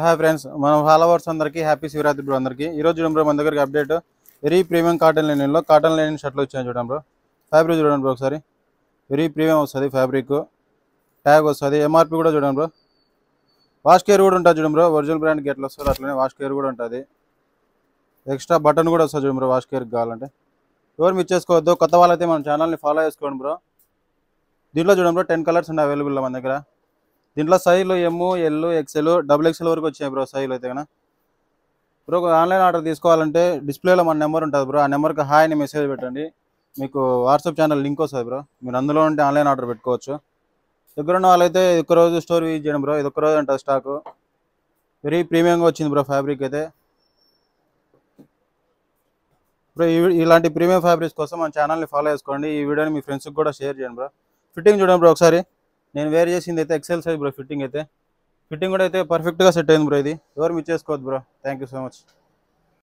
Hi friends, మనం followers అందరికీ happy Shivaratri bro. అందరికీ ఈరోజు చూడండి బ్రో, మన దగ్గరికి అప్డేట్ వెరీ ప్రీమియం కాటన్ లైనింగ్లో కాటన్ లైనింగ్ షర్ట్లు వచ్చాయి చూడండి బ్రో. ఫ్యాబ్రిక్ చూడండి బ్రో ఒకసారి, వెరీ ప్రీమియం వస్తుంది. ఫ్యాబ్రిక్ ట్యాగ్ వస్తుంది, ఎంఆర్పి కూడా చూడండి బ్రో. వాష్ కేర్ కూడా ఉంటుంది చూడండి బ్రో. ఒరిజినల్ బ్రాండ్కి ఎట్లా వస్తుంది అట్లనే వాష్ కేర్ కూడా ఉంటుంది. ఎక్స్ట్రా బటన్ కూడా వస్తుంది చూడండి బ్రో వాష్ కేర్కి కావాలంటే. ఎవరు మిస్ చేసుకోవద్దు. కొత్త వాళ్ళైతే మన ఛానల్ని ఫాలో చేసుకోండి బ్రో. దీంట్లో చూడండి బ్రో 10 కలర్స్ ఉన్నాయి అవైలబుల్ మన దగ్గర. దీంట్లో సైజులు ఎమ్, ఎల్, ఎక్సెల్, డబుల్ ఎక్సెల్ వరకు వచ్చాయి బ్రో సైజులు అయితే కన్నా. బ్రో ఆన్లైన్ ఆర్డర్ తీసుకోవాలంటే డిస్ప్లేలో మన నెంబర్ ఉంటుంది బ్రో. ఆ నెంబర్కి హాయ్ అని మెసేజ్ పెట్టండి, మీకు వాట్సాప్ ఛానల్ లింక్ వస్తుంది బ్రో. మీరు అందులో ఉంటే ఆన్లైన్ ఆర్డర్ పెట్టుకోవచ్చు. దగ్గర ఉన్న వాళ్ళైతే ఒక్కరోజు స్టోర్ విజిట్ చేయడం బ్రో. ఇది ఒక్కరోజు ఉంటుంది స్టాకు. వెరీ ప్రీమియంగా వచ్చింది బ్రో ఫ్యాబ్రిక్ అయితే. బ్రో ఇలాంటి ప్రీమియం ఫ్యాబ్రిక్స్ కోసం మన ఛానల్ని ఫాలో చేసుకోండి. ఈ వీడియోని మీ ఫ్రెండ్స్కి కూడా షేర్ చేయండి బ్రో. ఫిట్టింగ్ చూడండి బ్రో ఒకసారి. నేను వేర్ చేసింది అయితే ఎక్సెల్ సైజ్ బ్రో. ఫిట్టింగ్ కూడా అయితే పర్ఫెక్ట్గా సెట్ అయింది బ్రో. ఇది ఎవరు మిస్ చేసుకోవద్దు bro. Thank you so much.